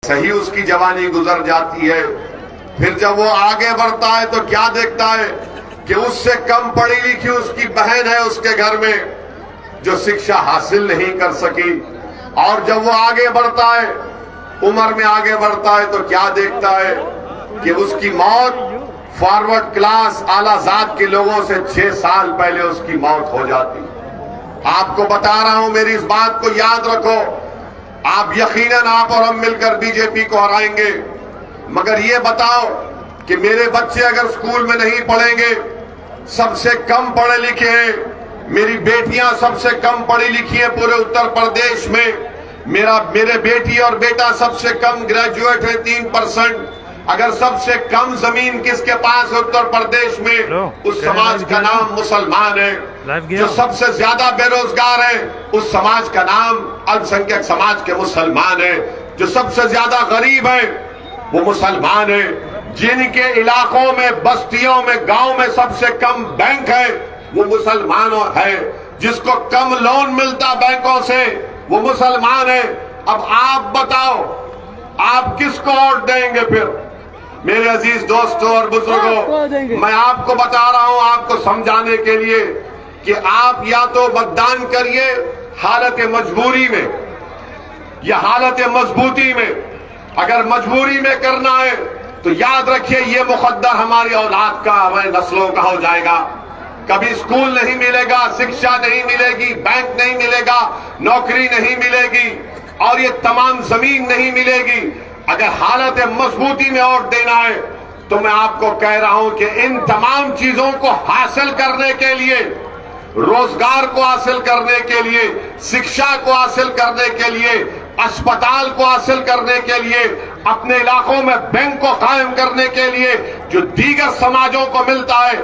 सही उसकी जवानी गुजर जाती है। फिर जब वो आगे बढ़ता है तो क्या देखता है कि उससे कम पढ़ी लिखी उसकी बहन है उसके घर में जो शिक्षा हासिल नहीं कर सकी। और जब वो आगे बढ़ता है, उम्र में आगे बढ़ता है, तो क्या देखता है कि उसकी मौत फॉरवर्ड क्लास आला जात के लोगों से 6 साल पहले उसकी मौत हो जाती। आपको बता रहा हूं, मेरी इस बात को याद रखो। आप यकीनन आप और हम मिलकर बीजेपी को हराएंगे, मगर ये बताओ कि मेरे बच्चे अगर स्कूल में नहीं पढ़ेंगे, सबसे कम पढ़े लिखे हैं, मेरी बेटियां सबसे कम पढ़ी लिखी हैं पूरे उत्तर प्रदेश में, मेरे बेटी और बेटा सबसे कम ग्रेजुएट है 3%। अगर सबसे कम जमीन किसके पास है उत्तर प्रदेश में, उस समाज का नाम मुसलमान है। जो सबसे ज्यादा बेरोजगार है, उस समाज का नाम अल्पसंख्यक समाज के मुसलमान है। जो सबसे ज्यादा गरीब है, वो मुसलमान है। जिनके इलाकों में, बस्तियों में, गांव में सबसे कम बैंक है, वो मुसलमानों है। जिसको कम लोन मिलता बैंकों से, वो मुसलमान है। अब आप बताओ, आप किसको वोट देंगे फिर? मेरे अजीज दोस्तों और बुजुर्गों, मैं आपको बता रहा हूं, आपको समझाने के लिए कि आप या तो मतदान करिए हालत मजबूरी में या हालत मजबूती में। अगर मजबूरी में करना है तो याद रखिए, ये मुकद्दर हमारी औलाद का, हमारे नस्लों का हो जाएगा। कभी स्कूल नहीं मिलेगा, शिक्षा नहीं मिलेगी, बैंक नहीं मिलेगा, नौकरी नहीं मिलेगी और ये तमाम जमीन नहीं मिलेगी। अगर हालत मजबूती में वोट देना है तो मैं आपको कह रहा हूं कि इन तमाम चीजों को हासिल करने के लिए, रोजगार को हासिल करने के लिए, शिक्षा को हासिल करने के लिए, अस्पताल को हासिल करने के लिए, अपने इलाकों में बैंक को कायम करने के लिए जो दीगर समाजों को मिलता है,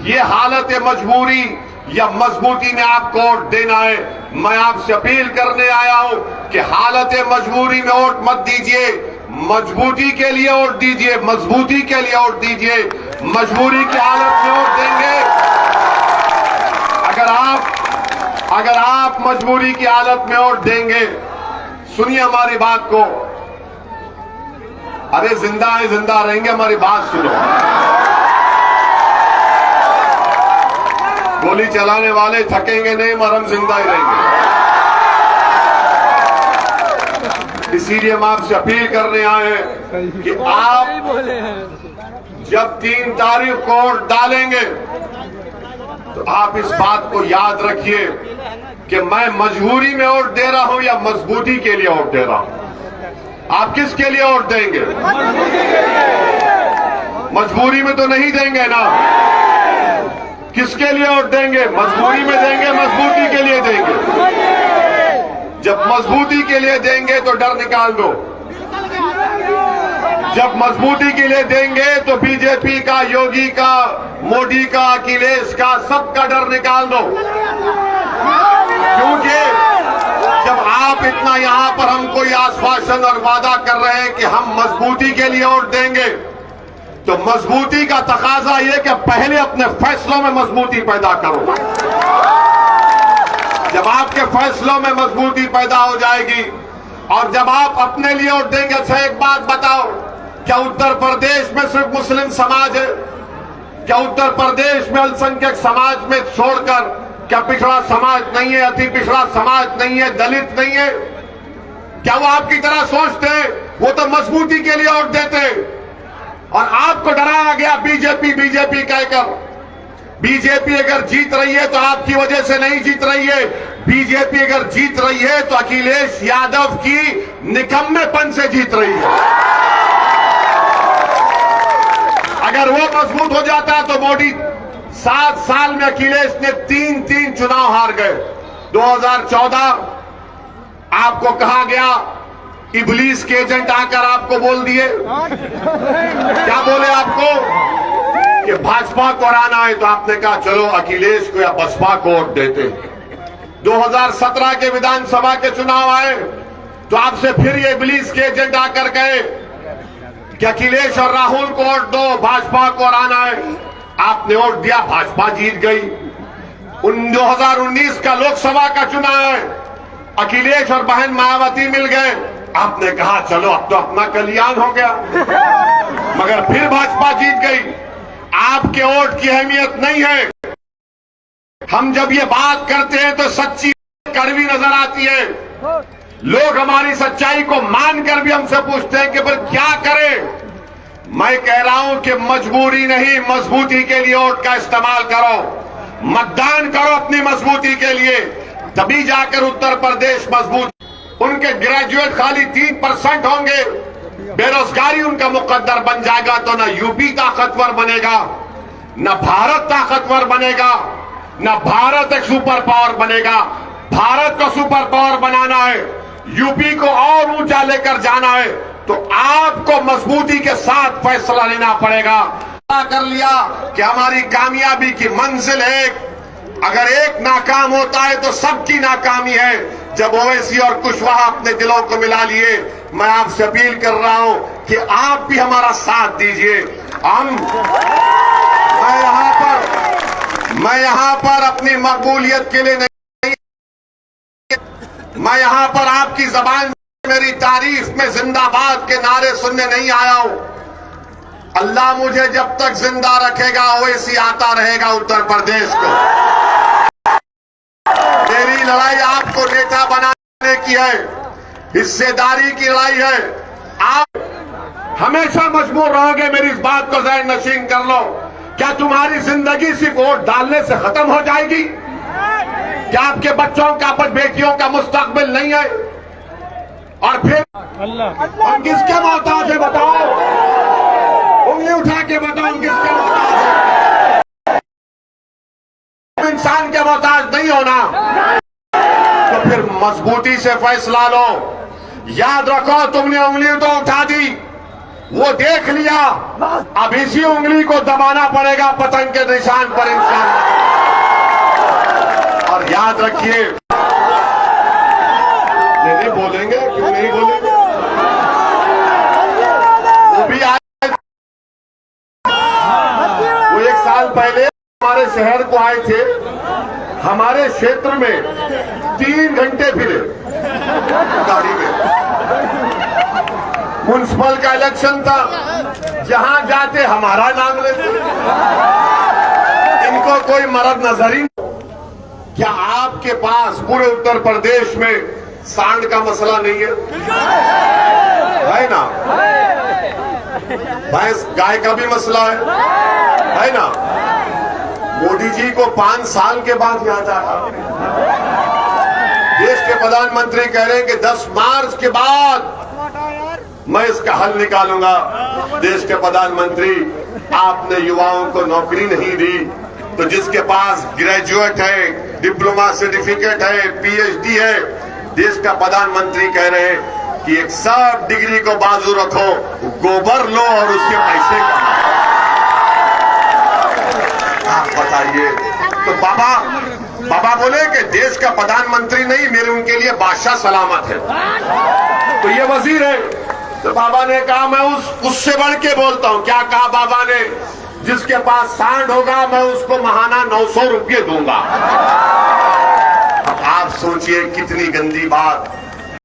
ये हालत मजबूरी या मजबूती में आपको वोट देना है। मैं आपसे अपील करने आया हूं कि हालत मजबूरी में वोट मत दीजिए, मजबूती के लिए वोट दीजिए, मजबूती के लिए वोट दीजिए। मजबूरी की हालत में वोट देंगे, अगर आप मजबूरी की हालत में वोट देंगे, सुनिए हमारी बात को, अरे जिंदा है, जिंदा रहेंगे, हमारी बात सुनो। गोली चलाने वाले थकेंगे नहीं, मगर हम जिंदा ही रहेंगे। इसीलिए हम आपसे अपील करने आए हैं कि आप जब 3 तारीख को वोट डालेंगे तो आप इस बात को याद रखिए कि मैं मजबूरी में वोट दे रहा हूं या मजबूती के लिए वोट दे रहा हूं। आप किसके लिए वोट देंगे? मजबूरी में तो नहीं देंगे ना। किसके लिए वोट देंगे? मजबूरी में देंगे, मजबूती के लिए देंगे। जब मजबूती के लिए देंगे तो डर निकाल दो। जब मजबूती के लिए देंगे तो बीजेपी का, योगी का, मोदी का, अखिलेश का, सबका डर निकाल दो। क्योंकि जब आप इतना यहां पर हमको ये आश्वासन और वादा कर रहे हैं कि हम मजबूती के लिए वोट देंगे, तो मजबूती का तकाजा ये कि पहले अपने फैसलों में मजबूती पैदा करो। जब आपके फैसलों में मजबूती पैदा हो जाएगी और जब आप अपने लिए वोट देंगे। अच्छा एक बात बताओ, क्या उत्तर प्रदेश में सिर्फ मुस्लिम समाज है? क्या उत्तर प्रदेश में अल्पसंख्यक समाज में छोड़कर क्या पिछड़ा समाज नहीं है, अति पिछड़ा समाज नहीं है, दलित नहीं है? क्या वो आपकी तरह सोचते हैं? वो तो मजबूती के लिए वोट देते और आपको डराया गया बीजेपी बीजेपी कहकर। बीजेपी अगर जीत रही है तो आपकी वजह से नहीं जीत रही है। बीजेपी अगर जीत रही है तो अखिलेश यादव की निकम्मेपन से जीत रही है। अगर वो मजबूत हो जाता तो मोदी 7 साल में अखिलेश ने 3 चुनाव हार गए। 2014 आपको कहा गया, इबलीस के एजेंट आकर आपको बोल दिए, क्या बोले आपको कि भाजपा को हराना है, तो आपने कहा चलो अखिलेश को या बसपा को वोट देते। 2017 के विधानसभा के चुनाव आए तो आपसे फिर ये इबलीस के एजेंट आकर गए कि अखिलेश और राहुल को वोट दो, भाजपा को हराना है। आपने वोट दिया, भाजपा जीत गई। 2019 का लोकसभा का चुनाव है, अखिलेश और बहन मायावती मिल गए, आपने कहा चलो अब तो अपना कल्याण हो गया, मगर फिर भाजपा जीत गई। आपके वोट की अहमियत नहीं है। हम जब ये बात करते हैं तो सच्ची कड़वी नजर आती है। लोग हमारी सच्चाई को मानकर भी हमसे पूछते हैं कि फिर क्या करें। मैं कह रहा हूं कि मजबूरी नहीं, मजबूती के लिए वोट का इस्तेमाल करो, मतदान करो अपनी मजबूती के लिए, तभी जाकर उत्तर प्रदेश मजबूत। उनके ग्रेजुएट खाली 3% होंगे, बेरोजगारी उनका मुकद्दर बन जाएगा तो न यूपी ताकतवर बनेगा, न भारत ताकतवर बनेगा, न भारत एक सुपर पावर बनेगा। भारत को सुपर पावर बनाना है, यूपी को और ऊंचा लेकर जाना है, तो आपको मजबूती के साथ फैसला लेना पड़ेगा। कर लिया कि हमारी कामयाबी की मंजिल एक, अगर एक नाकाम होता है तो सबकी नाकामी है। जब ओवैसी और कुशवाहा अपने दिलों को मिला लिए, मैं आपसे अपील कर रहा हूं कि आप भी हमारा साथ दीजिए। मैं यहां पर अपनी मकबूलियत के लिए नहीं, मैं यहां पर आपकी जबान से मेरी तारीफ में जिंदाबाद के नारे सुनने नहीं आया हूं। अल्लाह मुझे जब तक जिंदा रखेगा ओवैसी आता रहेगा उत्तर प्रदेश को। मेरी लड़ाई आपको नेता बनाने की है, हिस्सेदारी की लड़ाई है। आप हमेशा मजबूर रहोगे, मेरी इस बात को ज़हन नशीन कर लो। क्या तुम्हारी जिंदगी सिर्फ वोट डालने से खत्म हो जाएगी? क्या आपके बच्चों का, बेटियों का मुस्तकबिल नहीं है? और फिर हम किसके मोहताज है बताओ? उंगली उठा के बताओ किसके मोहताज है? इंसान के मोहताज नहीं होना, तो फिर मजबूती से फैसला लो। याद रखो, तुमने उंगली तो उठा दी, वो देख लिया, अब इसी उंगली को दबाना पड़ेगा पतंग के निशान पर इंशाअल्लाह। और याद रखिए, नहीं बोलेंगे, क्यों नहीं बोलेंगे? वो भी आए, वो 1 साल पहले हमारे शहर को आए थे, हमारे क्षेत्र में 3 घंटे फिरे गाड़ी में। म्युनिसिपल का इलेक्शन था, जहां जाते हमारा नाम लेते। इनको कोई मरद नजर ही नहीं। क्या आपके पास पूरे उत्तर प्रदेश में सांड का मसला नहीं है ना? भैंस गाय का भी मसला है ना? मोदी जी को 5 साल के बाद याद आया। देश के प्रधानमंत्री कह रहे हैं कि 10 मार्च के बाद मैं इसका हल निकालूंगा। देश के प्रधानमंत्री, आपने युवाओं को नौकरी नहीं दी, तो जिसके पास ग्रेजुएट है, डिप्लोमा सर्टिफिकेट है, पीएचडी है, देश का प्रधानमंत्री कह रहे हैं कि एक सब डिग्री को बाजू रखो, गोबर लो और उसके पैसे कमाओ। आप बताइए। तो बाबा बोले कि देश का प्रधानमंत्री नहीं, मेरे उनके लिए बादशाह सलामत है। तो ये वजीर है। तो बाबा ने कहा मैं उससे बढ़ के बोलता हूं। क्या कहा बाबा ने? जिसके पास सांड होगा मैं उसको महाना 900 रुपये दूंगा। अब आप सोचिए कितनी गंदी बात।